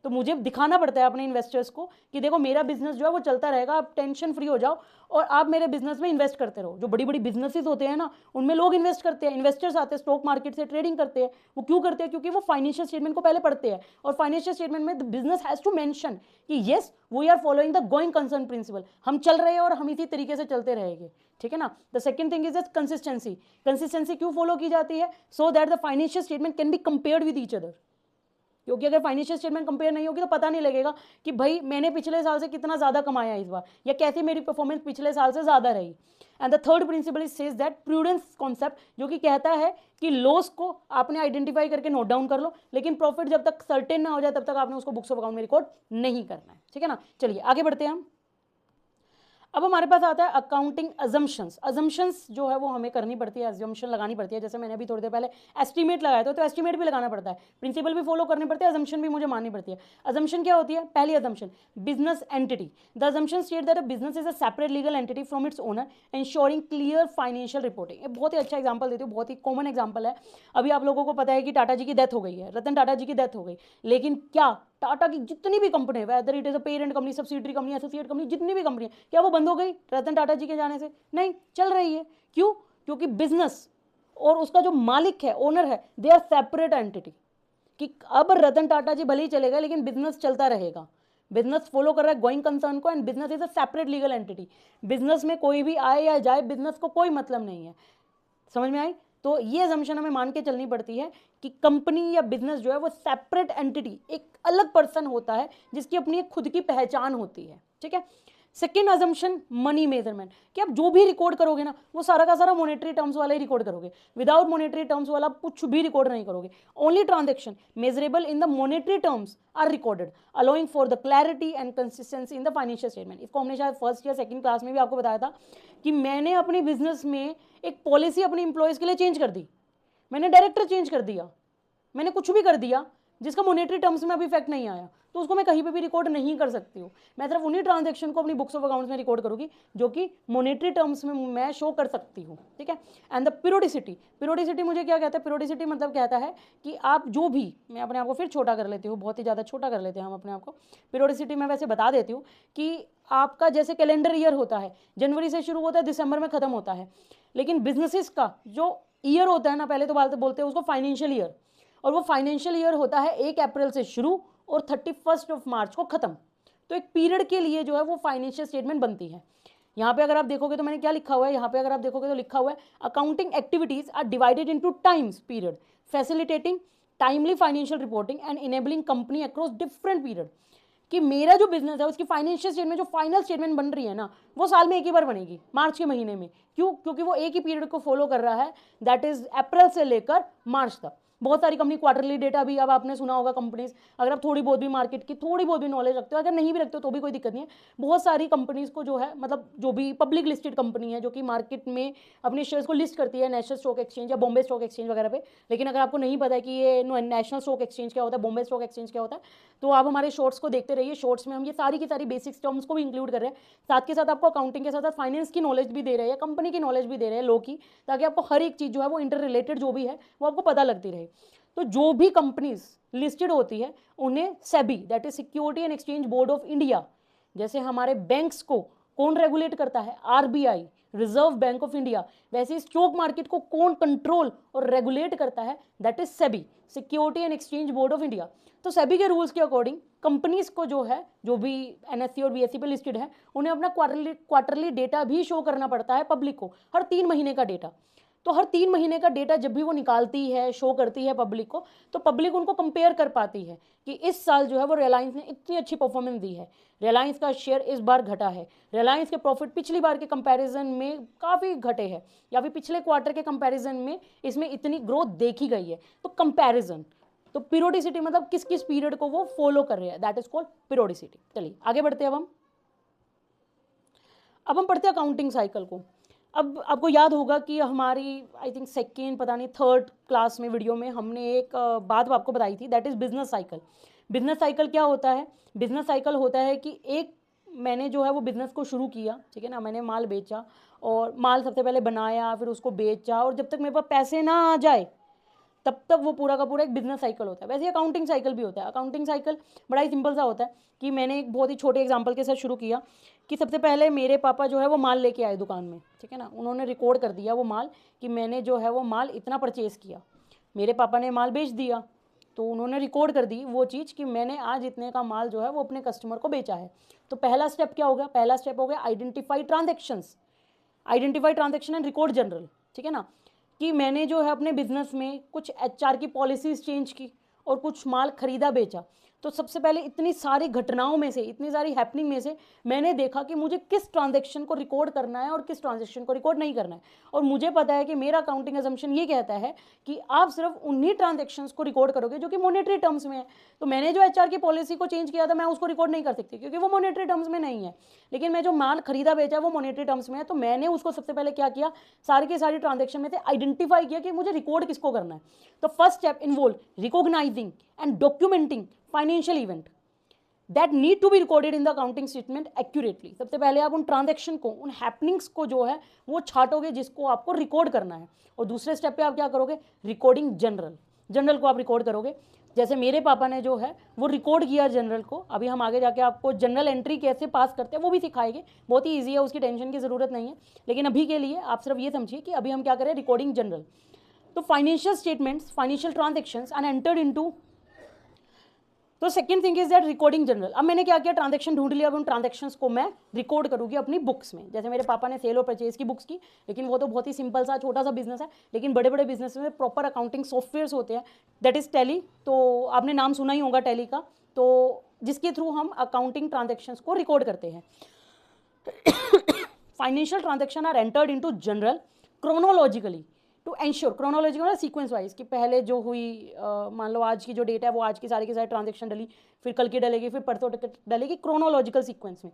तो मुझे दिखाना पड़ता है अपने इन्वेस्टर्स को कि देखो मेरा बिजनेस जो है वो चलता रहेगा, आप टेंशन फ्री हो जाओ और आप मेरे बिजनेस में इन्वेस्ट करते रहो। जो बड़ी बड़ी बिजनेसेस होते हैं ना उनमें लोग इन्वेस्ट करते हैं, इन्वेस्टर्स आते हैं स्टॉक मार्केट से ट्रेडिंग करते हैं। वो क्यों करते हैं? क्योंकि वो फाइनेंशियल स्टेटमेंट को पहले पढ़ते हैं और फाइनेंशियल स्टेटमेंट में the business has to mention कि yes we are following the going concern principle, हम चल रहे हैं और हम इसी तरीके से चलते रहेंगे, ठीक है ना। The second thing is consistency. Consistency क्यों फॉलो की जाती है? So that the financial statement can be compared with each other. क्योंकि अगर फाइनेंशियल स्टेटमेंट कंपेयर नहीं होगी तो पता नहीं लगेगा कि भाई मैंने पिछले साल से कितना ज़्यादा कमाया इस बार, या कैसी मेरी परफॉर्मेंस पिछले साल से ज़्यादा रही। And the third principal is says that prudence concept, जो कि कहता है कि लॉस को आपने आइडेंटिफाई करके नोट डाउन कर लो, लेकिन प्रॉफिट जब तक सर्टेन ना हो जाए तब तक आपने उसको बुक्स ऑफ अकाउंट में रिकॉर्ड नहीं करना है, ठीक है ना। चलिए आगे बढ़ते हैं हम। अब हमारे पास आता है अकाउंटिंग अजम्पशंस। अजम्पशंस जो है वो हमें करनी पड़ती है, अजम्पशन लगानी पड़ती है। जैसे मैंने अभी थोड़ी देर पहले एस्टिमेट लगाया था, तो एस्टिमेट भी लगाना पड़ता है, प्रिंसिपल भी फॉलो करने पड़ते हैं, अजम्पशन भी मुझे माननी पड़ती है। अजम्पशन क्या होती है? पहली assumption, business entity. The assumption state that a business is a separate legal entity from its owner ensuring clear financial reporting. बहुत ही अच्छा एग्जाम्पल देती हूँ, बहुत ही कॉमन एग्जाम्पल है। अभी आप लोगों को पता है कि टाटा जी की डेथ हो गई है, रतन टाटा जी की डेथ हो गई, लेकिन क्या टाटा की जितनी भी कंपनी है, whether it is a parent company, subsidiary company, associate company, जितनी भी कंपनी है, क्या वो बंद हो गई रतन टाटा जी के जाने से? नहीं, चल रही है। क्यों? क्योंकि बिजनेस और उसका जो मालिक है, ओनर है, दे आर सेपरेट एंटिटी। कि अब रतन टाटा जी भले ही चलेगा लेकिन बिजनेस चलता रहेगा, बिजनेस फॉलो कर रहा है गोइंग कंसर्न को, and business is a separate legal entity. Business में कोई भी आए या जाए, बिजनेस को कोई मतलब नहीं है। समझ में आई? तो ये असम्पशन हमें मान के चलनी पड़ती है कि कंपनी या बिजनेस जो है वो सेपरेट एंटिटी, एक अलग पर्सन होता है जिसकी अपनी एक खुद की पहचान होती है, ठीक है। सेकेंड असम्पशन, मनी मेजरमेंट, कि आप जो भी रिकॉर्ड करोगे ना वो सारा का सारा मॉनेटरी टर्म्स वाला ही रिकॉर्ड करोगे, विदाउट मॉनेटरी टर्म्स वाला कुछ भी रिकॉर्ड नहीं करोगे। Only transaction measurable in the monetary terms are recorded, allowing for the clarity and consistency in the financial statement. इसको हमने शायद फर्स्ट या सेकंड क्लास में भी आपको बताया था कि मैंने अपने बिजनेस में एक पॉलिसी अपने इंप्लॉयज के लिए चेंज कर दी, मैंने डायरेक्टर चेंज कर दिया, मैंने कुछ भी कर दिया जिसका मॉनेटरी टर्म्स में अभी इफेक्ट नहीं आया, तो उसको मैं कहीं पे भी रिकॉर्ड नहीं कर सकती हूँ। मैं सिर्फ उन्हीं ट्रांजैक्शन को अपनी बुक्स ऑफ अकाउंट्स में रिकॉर्ड करूँगी जो कि मॉनेटरी टर्म्स में मैं शो कर सकती हूँ, ठीक है। एंड द पीरियोडिसिटी, पीरियोडिसिटी मुझे क्या कहता है? पीरियोडिसिटी मतलब कहता है कि आप जो भी, मैं अपने आप को फिर छोटा कर लेती हूँ, बहुत ही ज़्यादा छोटा कर लेते हैं हम अपने आप को। पीरियोडिसिटी मैं वैसे बता देती हूँ कि आपका जैसे कैलेंडर ईयर होता है, जनवरी से शुरू होता है, दिसंबर में ख़त्म होता है, लेकिन बिजनेसेस का जो ईयर होता है ना, पहले तो बोलते हैं उसको फाइनेंशियल ईयर, और वो फाइनेंशियल ईयर होता है 1 अप्रैल से शुरू और 31 मार्च को खत्म। तो एक पीरियड के लिए जो है वो फाइनेंशियल स्टेटमेंट बनती है। यहाँ पे अगर आप देखोगे तो मैंने क्या लिखा हुआ है, यहाँ पे अगर आप देखोगे तो लिखा हुआ है accounting activities are divided into times period, facilitating timely financial reporting and enabling company across different period. कि मेरा जो बिजनेस है उसकी फाइनेंशियल स्टेटमेंट, जो फाइनल स्टेटमेंट बन रही है ना, वो साल में एक ही बार बनेगी, मार्च के महीने में। क्यों? क्योंकि वो एक ही पीरियड को फॉलो कर रहा है, दैट इज अप्रैल से लेकर मार्च तक। बहुत सारी कंपनी क्वार्टरली डेटा भी, अब आपने सुना होगा कंपनीज, अगर आप थोड़ी बहुत भी मार्केट की थोड़ी बहुत भी नॉलेज रखते हो, अगर नहीं भी रखते हो तो भी कोई दिक्कत नहीं है, बहुत सारी कंपनीज को जो है, मतलब जो भी पब्लिक लिस्टेड कंपनी है जो कि मार्केट में अपने शेयर्स को लिस्ट करती है नेशनल स्टॉक एक्सचेंज या बॉम्बे स्टॉक एक्सचेंज वगैरह पे। लेकिन अगर आपको नहीं पता है कि ये नेशनल स्टॉक एक्सचेंज क्या होता है, बॉम्बे स्टॉक एक्सचेंज क्या होता है, तो आप हमारे शॉर्ट्स को देखते रहिए। शॉर्ट्स में हम ये सारी की सारी बेसिक्स टर्म्स को भी इंक्लूड कर रहे हैं, साथ के साथ आपको अकाउंटिंग के साथ साथ फाइनेंस की नॉलेज भी दे रहे हैं, कंपनी की नॉलेज भी दे रहे हैं, लो की, ताकि आपको हर एक चीज़ जो है वो इंटर रिलेटेड जो भी है वो आपको पता लगती रहे। तो जो भी कंपनीज लिस्टेड होती है उन्हें SEBI, that is security and exchange board of India, जैसे हमारे बैंक्स को कौन रेगुलेट करता है? RBI, reserve bank of India. वैसे स्टॉक मार्केट को कौन कंट्रोल और रेगुलेट करता है? That is SEBI, security and exchange board of India. तो सेबी के रूल्स के अकॉर्डिंग कंपनीज को जो है, जो भी एनएससी और बीएससी पे लिस्टेड है, उन्हें अपना क्वार्टरली डेटा भी शो करना पड़ता है पब्लिक को, हर 3 महीने का डेटा। तो हर 3 महीने का डेटा जब भी वो निकालती है, शो करती है पब्लिक को, तो पब्लिक उनको कंपेयर कर पाती है कि इस साल जो है वो रिलायंस ने इतनी अच्छी परफॉर्मेंस दी है, रिलायंस का शेयर इस बार घटा है, रिलायंस के प्रॉफिट पिछली बार के कंपैरिजन में काफ़ी घटे हैं, या फिर पिछले क्वार्टर के कंपैरिजन में इसमें इतनी ग्रोथ देखी गई है। तो कंपैरिजन, तो पीरियोडिसिटी मतलब किस किस पीरियड को वो फॉलो कर रहे हैं, दैट इज कॉल्ड पीरियोडिसिटी। चलिए आगे बढ़ते हैं अब हम पढ़ते हैं अकाउंटिंग साइकिल को। अब आपको याद होगा कि हमारी आई थिंक सेकेंड पता नहीं थर्ड क्लास में वीडियो में हमने एक बात आपको बताई थी, that is business cycle. Business cycle क्या होता है? बिजनेस साइकिल होता है कि एक मैंने जो है वो बिज़नेस को शुरू किया, ठीक है ना, मैंने माल बेचा और माल सबसे पहले बनाया, फिर उसको बेचा, और जब तक मेरे पास पैसे ना आ जाए तब तक वो पूरा का पूरा एक बिजनेस साइकिल होता है। वैसे अकाउंटिंग साइकिल भी होता है। अकाउंटिंग साइकिल बड़ा ही सिंपल सा होता है कि मैंने एक बहुत ही छोटे एग्जांपल के साथ शुरू किया कि सबसे पहले मेरे पापा जो है वो माल लेके आए दुकान में, ठीक है ना, उन्होंने रिकॉर्ड कर दिया वो माल कि मैंने जो है वो माल इतना परचेज़ किया। मेरे पापा ने माल बेच दिया तो उन्होंने रिकॉर्ड कर दी वो चीज़ कि मैंने आज इतने का माल जो है वो अपने कस्टमर को बेचा है। तो पहला स्टेप क्या हो गया? पहला स्टेप हो गया identify transactions, identify transaction and record general, ठीक है ना, कि मैंने जो है अपने बिजनेस में कुछ एचआर की पॉलिसीज चेंज की और कुछ माल खरीदा बेचा। तो सबसे पहले इतनी सारी घटनाओं में से, इतनी सारी हैपनिंग में से मैंने देखा कि मुझे किस ट्रांजैक्शन को रिकॉर्ड करना है और किस ट्रांजैक्शन को रिकॉर्ड नहीं करना है। और मुझे पता है कि मेरा अकाउंटिंग अजम्पशन ये कहता है कि आप सिर्फ उन्हीं ट्रांजैक्शंस को रिकॉर्ड करोगे जो कि मॉनेटरी टर्म्स में है। तो मैंने जो एचआर की पॉलिसी को चेंज किया था मैं उसको रिकॉर्ड नहीं कर सकती क्योंकि वो मॉनेटरी टर्म्स में नहीं है। लेकिन मैं जो माल खरीदा बेचा वो मॉनेटरी टर्म्स में है, तो मैंने उसको सबसे पहले क्या किया, सारी की सारी ट्रांजैक्शन में से आइडेंटिफाई किया कि मुझे रिकॉर्ड किसको करना है। तो first step involve recognising and documenting financial event that need to be recorded in the accounting statement accurately. सबसे पहले आप उन ट्रांजैक्शन को, उन हैपनिंग्स को जो है वो छाटोगे जिसको आपको रिकॉर्ड करना है। और दूसरे स्टेप पे आप क्या करोगे? रिकॉर्डिंग जनरल, जनरल को आप रिकॉर्ड करोगे। जैसे मेरे पापा ने जो है वो रिकॉर्ड किया जनरल को। अभी हम आगे जाके आपको जनरल एंट्री कैसे पास करते हैं वो भी सिखाएंगे, बहुत ही ईजी है, उसकी टेंशन की ज़रूरत नहीं है। लेकिन अभी के लिए आप सिर्फ ये समझिए कि अभी हम क्या करें, रिकॉर्डिंग जनरल। तो financial statements, financial transactions are entered into. तो second thing is that recording journal. अब मैंने क्या किया, ट्रांजैक्शन ढूंढ लिया, अब उन ट्रांजैक्शंस को मैं रिकॉर्ड करूंगी अपनी बुक्स में। जैसे मेरे पापा ने सेल और परचेज की बुक्स की, लेकिन वो तो बहुत ही सिंपल सा छोटा सा बिजनेस है। लेकिन बड़े बड़े बिजनेस में प्रॉपर अकाउंटिंग सॉफ्टवेयर्स होते हैं, दैट इज टैली। तो आपने नाम सुना ही होगा टैली का, तो जिसके थ्रू हम अकाउंटिंग ट्रांजेक्शन्स को रिकॉर्ड करते हैं। Financial transaction are entered into journal chronologically to ensure, chronological मतलब सीक्वेंस वाइज, कि पहले जो हुई मान लो आज की जो डेट है वो आज की सारी ट्रांजेक्शन डली, फिर कल की डलेगी, फिर परसों डलेगी, क्रोनोलॉजिकल सीक्वेंस में।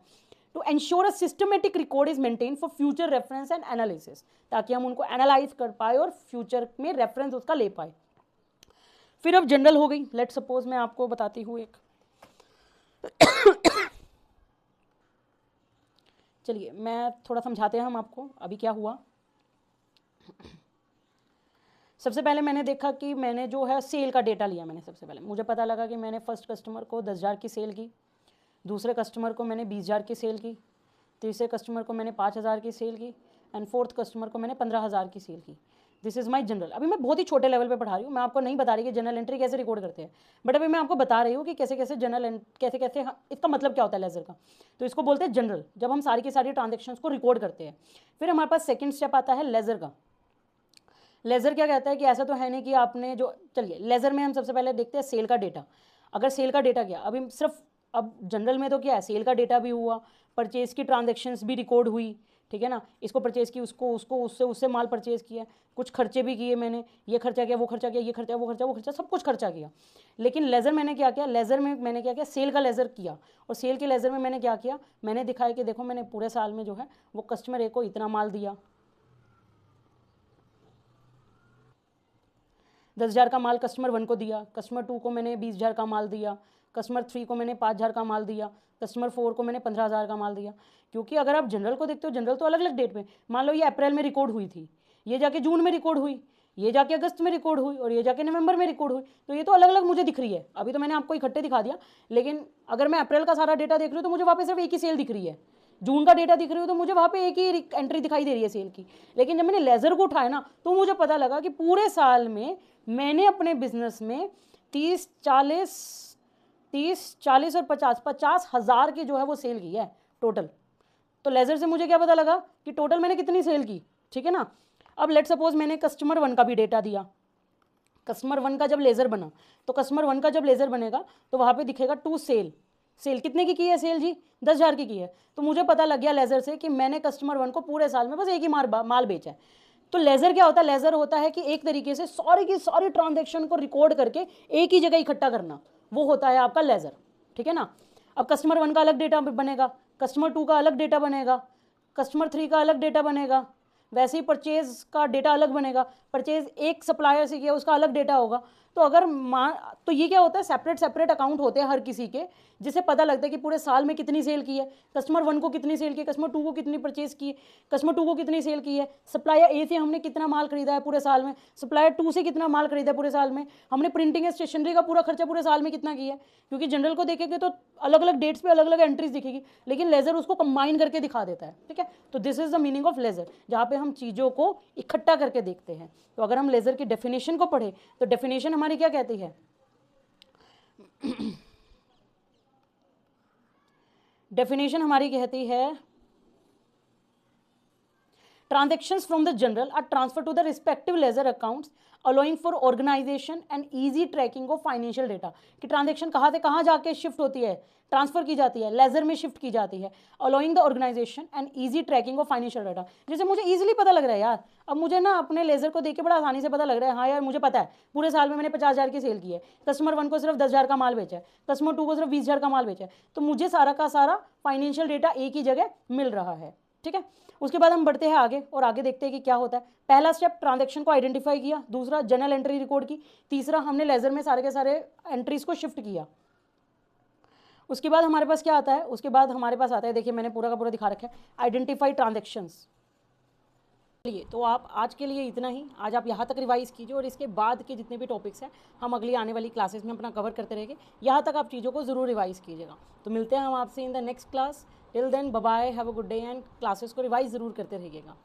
To ensure a systematic record is maintain for future reference and analysis, ताकि हम उनको एनालाइज कर पाए और फ्यूचर में रेफरेंस उसका ले पाए। फिर अब जनरल हो गई। लेट सपोज मैं आपको बताती हूँ एक चलिए मैं थोड़ा समझाते हैं हम आपको अभी क्या हुआ। सबसे पहले मैंने देखा कि मैंने जो है सेल का डेटा लिया। मैंने सबसे पहले मुझे पता लगा कि मैंने फर्स्ट कस्टमर को 10,000 की सेल की, दूसरे कस्टमर को मैंने 20,000 की सेल की, तीसरे कस्टमर को मैंने 5,000 की सेल की, एंड फोर्थ कस्टमर को मैंने 15,000 की सेल की। This is my general. अभी मैं बहुत ही छोटे लेवल पे पढ़ा रही हूँ, मैं आपको नहीं बता रही कि जनरल एंट्री कैसे रिकॉर्ड करते हैं, बट अभी मैं आपको बता रही हूँ कि कैसे कैसे जनरल कैसे कैसे इसका मतलब क्या होता है लेजर का। तो इसको बोलते हैं जनरल, जब हम सारी की सारी ट्रांजेक्शन्स को रिकॉर्ड करते हैं। फिर हमारे पास सेकेंड स्टेप आता है लेजर का। लेजर क्या कहता है कि ऐसा तो है नहीं कि आपने जो, चलिए लेजर में हम सबसे पहले देखते हैं सेल का डेटा। अगर सेल का डेटा क्या, अभी सिर्फ अब जनरल में तो क्या है, सेल का डेटा भी हुआ, परचेज की ट्रांजैक्शंस भी रिकॉर्ड हुई, ठीक है ना, इसको परचेज की, उसको उसको उससे उससे माल परचेज किया, कुछ खर्चे भी किए मैंने, ये खर्चा किया, वो खर्चा किया, ये खर्चा, वो खर्चा, वो खर्चा, सब कुछ खर्चा किया। लेकिन लेजर मैंने क्या किया, लेजर में मैंने क्या किया, सेल का लेजर किया। और सेल के लेजर में मैंने क्या किया, मैंने दिखाया कि देखो मैंने पूरे साल में जो है वो कस्टमर ए को इतना माल दिया, 10,000 का माल कस्टमर 1 को दिया, कस्टमर 2 को मैंने 20,000 का माल दिया, कस्टमर 3 को मैंने 5,000 का माल दिया, कस्टमर 4 को मैंने 15,000 का माल दिया। क्योंकि अगर आप जनरल को देखते हो, जनरल तो अलग अलग डेट में, मान लो ये अप्रैल में रिकॉर्ड हुई थी, ये जाके जून में रिकॉर्ड हुई, ये जाके अगस्त में रिकॉर्ड हुई, और ये जाके नवंबर में रिकॉर्ड हुई, तो ये तो अलग अलग मुझे दिख रही है। अभी तो मैंने आपको इकट्ठे दिखा दिया, लेकिन अगर मैं अप्रैल का सारा डेटा देख रही हूँ तो मुझे वहाँ पे सिर्फ एक ही सेल दिख रही है। जून का डेटा दिख रही हो तो मुझे वहाँ पे एक ही एंट्री दिखाई दे रही है सेल की। लेकिन जब मैंने लेजर को उठाया ना तो मुझे पता लगा कि पूरे साल में मैंने अपने बिजनेस में 30, 40 और 50,000 की जो है वो सेल की है टोटल। तो लेजर से मुझे क्या पता लगा कि टोटल मैंने कितनी सेल की, ठीक है ना। अब लेट सपोज मैंने कस्टमर 1 का भी डेटा दिया, कस्टमर 1 का जब लेज़र बना, तो कस्टमर 1 का जब लेज़र बनेगा तो वहाँ पे दिखेगा टू सेल, सेल कितने की है सेल जी, 10,000 की है। तो मुझे पता लग गया लेज़र से कि मैंने कस्टमर 1 को पूरे साल में बस एक ही माल बेचा है। तो लेज़र क्या होता है, लेज़र होता है कि एक तरीके से सारी की सारी ट्रांजैक्शन को रिकॉर्ड करके एक ही जगह इकट्ठा करना, वो होता है आपका लेज़र, ठीक है ना। अब कस्टमर 1 का अलग डेटा बनेगा, कस्टमर 2 का अलग डेटा बनेगा, कस्टमर 3 का अलग डेटा बनेगा, वैसे ही परचेज का डेटा अलग बनेगा, परचेज एक सप्लायर से किया उसका अलग डेटा होगा। तो अगर तो ये क्या होता है, सेपरेट सेपरेट अकाउंट होते हैं हर किसी के, जिससे पता लगता है कि पूरे साल में कितनी सेल की है, कस्टमर 1 को कितनी सेल की है, कस्टमर 2 को कितनी परचेज की है, कस्टमर 2 को कितनी सेल की है, सप्लायर ए से हमने कितना माल खरीदा है पूरे साल में, सप्लायर 2 से कितना माल खरीदा है पूरे साल में, हमने प्रिंटिंग एंड स्टेशनरी का पूरा खर्चा पूरे साल में कितना किया है। क्योंकि जनरल को देखेंगे तो अलग अलग डेट्स पे अलग अलग एंट्रीज दिखेगी, लेकिन लेज़र उसको कंबाइन करके दिखा देता है, ठीक है। तो this is the meaning of laser, जहाँ पे हम चीज़ों को इकट्ठा करके देखते हैं। तो अगर हम लेज़र की डेफिनेशन को पढ़े तो डेफिनेशन हमारी क्या कहती है, डेफिनेशन हमारी कहती है transactions from the journal are transfer to the respective ledger accounts allowing for organisation and easy tracking of financial data. कि ट्रांजैक्शन कहाँ से कहाँ जाके शिफ्ट होती है, ट्रांसफर की जाती है, लेजर में शिफ्ट की जाती है, allowing the organisation and easy tracking of financial data. जैसे मुझे ईजिली पता लग रहा है यार, अब मुझे ना अपने लेजर को देख के बड़ा आसानी से पता लग रहा है, हाँ यार मुझे पता है पूरे साल में मैंने 50,000 की सेल की है, कस्टमर 1 को सिर्फ 10,000 का माल बेचा है, कस्टमर 2 को सिर्फ 20,000 का माल बेचा है। तो मुझे सारा का सारा फाइनेंशियल डेटा एक ही जगह मिल रहा है, ठीक है। उसके बाद हम बढ़ते हैं आगे और आगे देखते हैं कि क्या होता है। पहला स्टेप ट्रांजैक्शन को आइडेंटिफाई किया, दूसरा जनरल एंट्री रिकॉर्ड की, तीसरा हमने लेजर में सारे के सारे एंट्रीज को शिफ्ट किया। उसके बाद हमारे पास क्या आता है, उसके बाद हमारे पास आता है, देखिए मैंने पूरा का पूरा दिखा रखा है, आइडेंटिफाई ट्रांजैक्शंस। चलिए तो आप आज के लिए इतना ही, आज आप यहाँ तक रिवाइज कीजिए और इसके बाद के जितने भी टॉपिक्स हैं हम अगली आने वाली क्लासेस में अपना कवर करते रहेंगे। यहाँ तक आप चीज़ों को ज़रूर रिवाइज कीजिएगा। तो मिलते हैं हम आपसे in the next class. Till then bye bye, have a good day and classes को रिवाइज ज़रूर करते रहिएगा।